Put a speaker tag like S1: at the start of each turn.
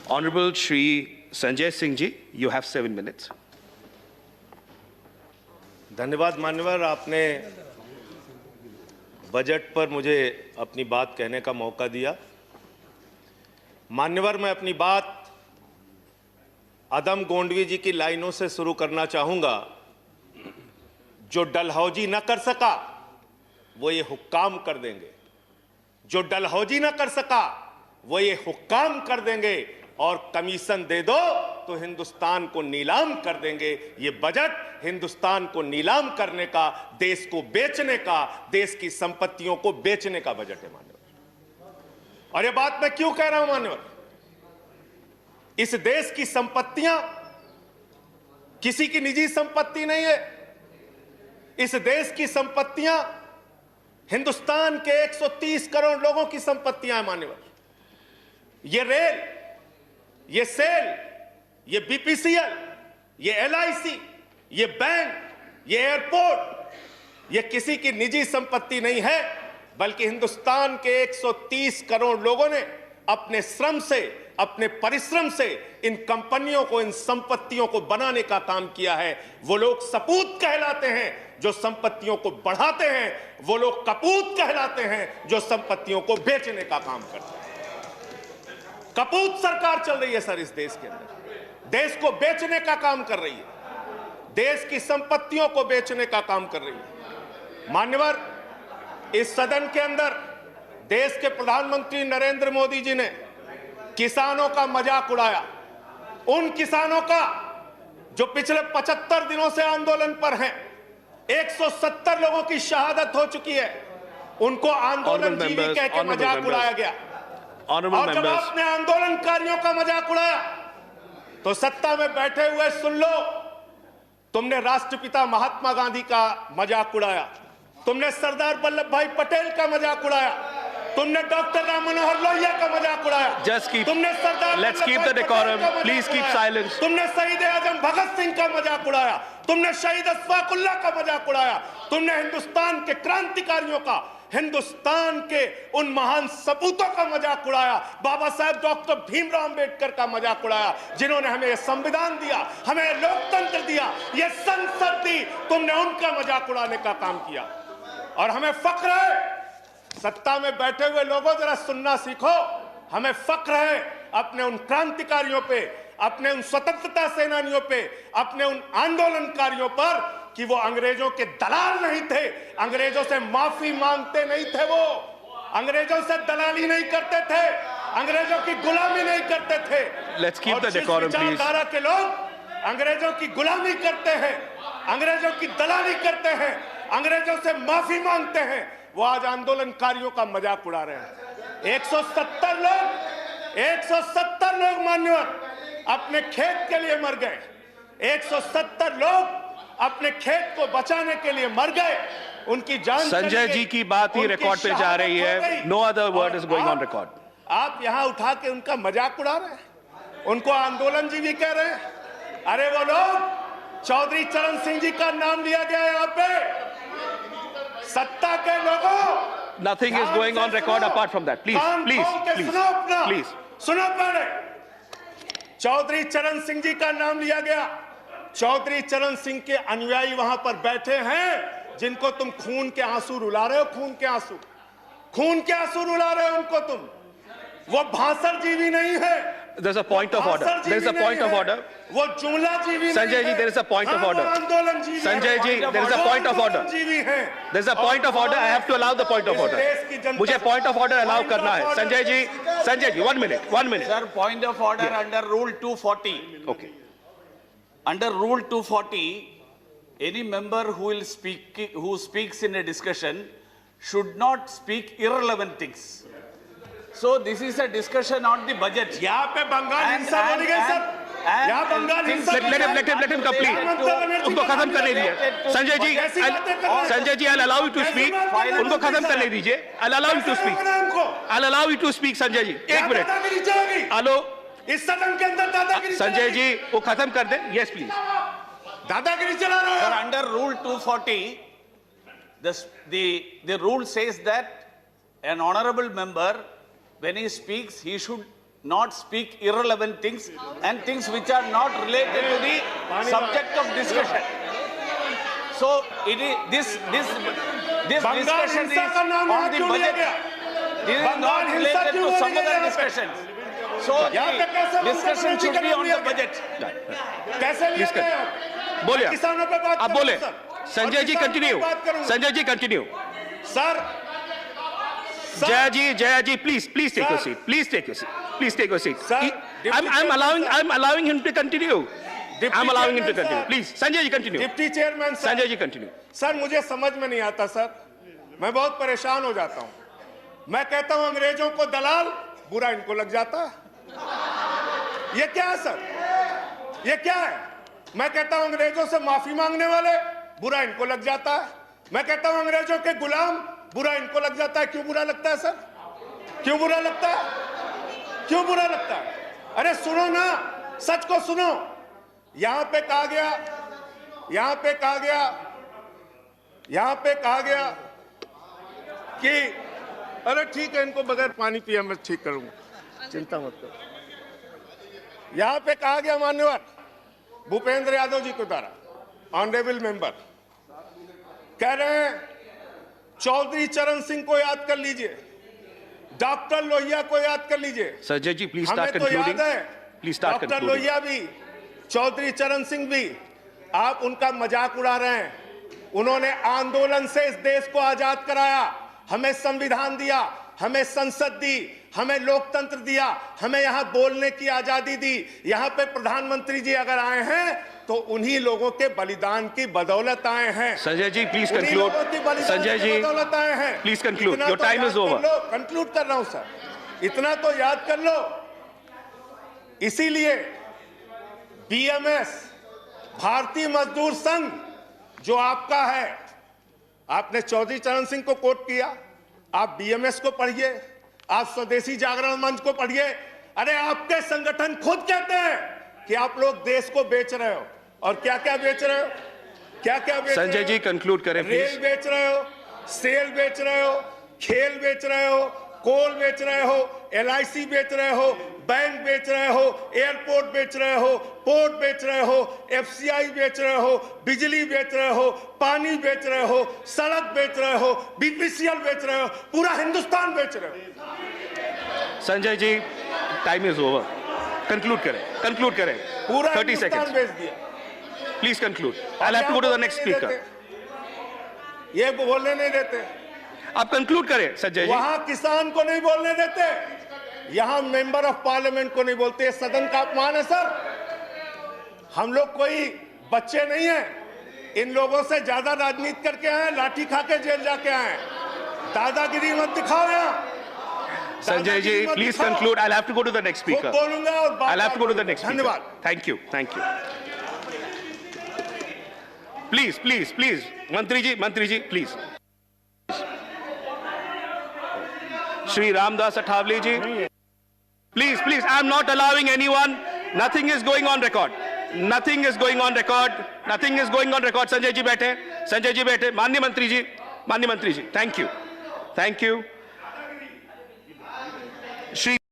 S1: Honorable Shri Sanjay Singh ji, you have 7 minutes.
S2: धन्यवाद मान्यवर, आपने बजट पर मुझे अपनी बात कहने का मौका दिया। मान्यवर, मैं अपनी बात अदम गोंडवी जी की लाइनों से शुरू करना चाहूंगा। जो डलहौजी न कर सका वो ये हुक्काम कर देंगे, जो डलहौजी न कर सका वो ये हुक्काम कर देंगे, और कमीशन दे दो तो हिंदुस्तान को नीलाम कर देंगे। ये बजट हिंदुस्तान को नीलाम करने का, देश को बेचने का, देश की संपत्तियों को बेचने का बजट है मान्यवर। और ये बात मैं क्यों कह रहा हूं मान्यवर? इस देश की संपत्तियां किसी की निजी संपत्ति नहीं है। इस देश की संपत्तियां हिंदुस्तान के 130 करोड़ लोगों की संपत्तियां हैं मान्यवर। ये रेल, ये सेल, ये बीपीसीएल, ये एलआईसी, ये बैंक, ये एयरपोर्ट, ये किसी की निजी संपत्ति नहीं है, बल्कि हिंदुस्तान के 130 करोड़ लोगों ने अपने श्रम से, अपने परिश्रम से इन कंपनियों को, इन संपत्तियों को बनाने का काम किया है। वो लोग सपूत कहलाते हैं जो संपत्तियों को बढ़ाते हैं, वो लोग कपूत कहलाते हैं जो संपत्तियों को बेचने का काम करते हैं। कपूत सरकार चल रही है सर इस देश के अंदर, देश को बेचने का काम कर रही है, देश की संपत्तियों को बेचने का काम कर रही है। मान्यवर, इस सदन के अंदर देश के प्रधानमंत्री नरेंद्र मोदी जी ने किसानों का मजाक उड़ाया। उन किसानों का जो पिछले 75 दिनों से आंदोलन पर हैं, 170 लोगों की शहादत हो चुकी है, उनको आंदोलन जीवी कह के मजाक उड़ाया गया। और जब आपने आंदोलनकारियों का मजाक उड़ाया तो सत्ता में बैठे हुए सुन लो, तुमने राष्ट्रपिता महात्मा गांधी का मजाक उड़ाया, तुमने सरदार वल्लभ भाई पटेल का मजाक उड़ाया, तुमने डॉक्टर राम मनोहर लोहिया का मजाक उड़ाया, तुमने सरदार
S1: let's keep the decorum, please keep silence,
S2: तुमने शहीद आजम भगत सिंह का मजाक उड़ाया, तुमने शहीद अशफाक उल्लाह का मजाक उड़ाया, तुमने हिंदुस्तान के क्रांतिकारियों का, हिंदुस्तान के उन महान सपूतों का मजाक उड़ाया, बाबा साहब डॉक्टर भीमराव अंबेडकर का मजाक उड़ाया, जिन्होंने हमें यह संविधान दिया, हमें लोकतंत्र दिया, यह संसद दी। तुमने उनका मजाक उड़ाने का काम किया। और हमें फख्र है, सत्ता में बैठे हुए लोगों जरा सुनना सीखो, हमें फख्र है अपने उन क्रांतिकारियों पे, अपने उन स्वतंत्रता सेनानियों पे, अपने उन आंदोलनकारियों पर कि वो अंग्रेजों के दलाल नहीं थे, अंग्रेजों से माफी मांगते नहीं थे, वो अंग्रेजों से दलाली नहीं करते थे, अंग्रेजों की गुलामी नहीं करते थे।
S1: Let's keep the decorum please.
S2: विचारधारा के लोग अंग्रेजों की गुलामी करते हैं, अंग्रेजों की दलाली करते हैं, अंग्रेजों से माफी मांगते हैं, वो आज आंदोलनकारियों का मजाक उड़ा रहे हैं। 170 लोग मान्यवर अपने खेत के लिए मर गए, 170 लोग अपने खेत को बचाने के लिए मर गए, उनकी जान।
S1: संजय जी की बात ही रिकॉर्ड पे जा रही है, no other word is going on record.
S2: आप यहां उठा के उनका मजाक उड़ा रहे हैं, उनको आंदोलन जी भी कह रहे हैं। अरे वो लोग, चौधरी चरण सिंह जी का नाम लिया गया यहाँ पे, सत्ता के लोगों।
S1: Nothing is going on record apart from that, please please please
S2: सुनो पहले। चौधरी चरण सिंह जी का नाम लिया गया, चौधरी चरण सिंह के अनुयायी वहां पर बैठे हैं, जिनको तुम खून के आंसू रुला रहे हो, खून के आंसू रुला रहे हो उनको तुम। वो भाषण जीवी नहीं है।
S1: There's a point of order. There's a point of order.
S2: वो जुमला जीवी नहीं है।
S1: Sanjay ji, there is a point of order.
S2: आंदोलन जीवी।
S1: Sanjay ji, there is a point of order.
S2: जीवी है।
S1: There's a point of order. I have to allow the point of order. मुझे point of order allow करना है। Sanjay ji, 1 minute.
S3: Sir, point of order under Rule 240.
S1: Okay.
S3: Under Rule 240, any member who speaks in a discussion should not speak irrelevant things. So this is a discussion on the budget.
S2: यहाँ पे बंगाल हिंसा बोली गई sir, यहाँ बंगाल हिंसा।
S1: Let him complete. उनको खत्म करने दीजिए। Sanjay ji, I'll allow you to speak. उनको खत्म करने दीजिए। I'll allow you to speak. I'll allow you to speak, Sanjay ji. 1 minute. Hello,
S2: इस सदन के अंदर दादागिरी।
S1: संजय जी, वो खत्म कर दे। Yes, please.
S2: दादागिरी चला रहे हो।
S3: Sir, under Rule 240, the rule says that an honorable member, when he speaks, he should not speak irrelevant things and things which are not related to the subject of discussion. So it is this discussion is on the budget. This is not related to some other discussions. So the discussion should be on the budget.
S2: कैसे लिया गया?
S1: बोलिए,
S2: किसानों पे बात
S1: आप
S2: करूं,
S1: बोले।
S2: Sir.
S1: Sanjay ji continue, Sanjay ji continue.
S2: Sir
S1: Jaya ji, please take your seat. Please take your seat. Please take your seat.
S2: Sir,
S1: I'm allowing him to continue. I'm allowing him to continue. Please, Sanjay ji continue.
S2: Deputy chairman sir,
S1: Sanjay ji continue.
S2: Sir मुझे समझ में नहीं आता sir, मैं बहुत परेशान हो जाता हूं। मैं कहता हूं अंग्रेजों को दलाल, बुरा इनको लग जाता है। ये क्या है सर? ये क्या है? मैं कहता हूं अंग्रेजों से माफी मांगने वाले, बुरा इनको लग जाता है। मैं कहता हूं अंग्रेजों के गुलाम, बुरा इनको लग जाता है। क्यों बुरा लगता है सर? क्यों बुरा लगता है? क्यों बुरा लगता है? अरे सुनो ना, सच को सुनो। यहां पे कहा गया कि अरे ठीक है, इनको बगैर पानी पिया मैं ठीक करूंगा, चिंता मत करो। यहां पे कहा गया मान्यवर भूपेंद्र यादव जी के द्वारा, ऑनरेबल मेंबर कह रहे हैं चौधरी चरण सिंह को याद कर लीजिए, डॉक्टर लोहिया को याद कर लीजिए।
S1: Sanjay ji, please start
S2: हमें तो
S1: concluding.
S2: याद है,
S1: Please start
S2: doctor
S1: concluding.
S2: Lohia भी, चौधरी चरण सिंह भी, आप उनका मजाक उड़ा रहे हैं। उन्होंने आंदोलन से इस देश को आजाद कराया, हमें संविधान दिया, हमें संसद दी, हमें लोकतंत्र दिया, हमें यहां बोलने की आजादी दी। यहां पे प्रधानमंत्री जी अगर आए हैं तो उन्हीं लोगों के बलिदान की बदौलत आए हैं।
S1: Sanjay ji, please
S2: उन्हीं
S1: conclude.
S2: लोगों की बलिदान
S1: Sanjay
S2: की
S1: ji,
S2: बदौलत आए हैं।
S1: please conclude.
S2: इतना
S1: Your
S2: तो
S1: time
S2: याद
S1: is over.
S2: कर लो, कंक्लूड कर रहा हूं सर, इतना तो याद कर लो। इसीलिए बीएमएस, भारतीय मजदूर संघ जो आपका है, आपने चौधरी चरण सिंह को कोट किया, आप बीएमएस को पढ़िए, आप स्वदेशी जागरण मंच को पढ़िए। अरे आपके संगठन खुद कहते हैं कि आप लोग देश को बेच रहे हो, और क्या क्या बेच रहे हो? क्या क्या बेच रहे हो?
S1: संजय जी कंक्लूड करें
S2: रेल
S1: प्लीज।
S2: बेच रहे हो, सेल बेच रहे हो, खेल बेच रहे हो, कोल बेच रहे हो, एलआईसी बेच रहे हो, बैंक बेच रहे हो, एयरपोर्ट बेच रहे हो, पोर्ट बेच रहे हो, एफसीआई बेच रहे हो, बिजली बेच रहे हो, पानी बेच रहे हो, सड़क बेच रहे हो, बीपीसीएल बेच रहे हो, पूरा हिंदुस्तान बेच रहे हो।
S1: Sanjay ji, time is over. Conclude करें।
S2: पूरा
S1: 30
S2: हिंदुस्तान
S1: seconds.
S2: बेच दिया।
S1: Please conclude. I'll have to go to the next speaker.
S2: ये बोलने नहीं देते,
S1: आप कंक्लूड करें संजय जी।
S2: वहां किसान को नहीं बोलने देते, यहां मेंबर ऑफ पार्लियामेंट को नहीं बोलते। सदन का अपमान है सर। हम लोग कोई बच्चे नहीं हैं, इन लोगों से ज्यादा राजनीति करके आए, लाठी खा के जेल जाके आए। दादागिरी मत दिखाओ यहाँ।
S1: Sanjay ji, please conclude. I'll have to go to the next speaker.
S2: बोलूंगा और
S1: I'll have to go to the next speaker.
S2: धन्यवाद।
S1: Thank you. Please. मंत्री जी, please. Shri Ramdas Athawale ji, please. I'm not allowing anyone. Nothing is going on record. Sanjay ji बैठे। माननीय मंत्री जी, thank you. Shri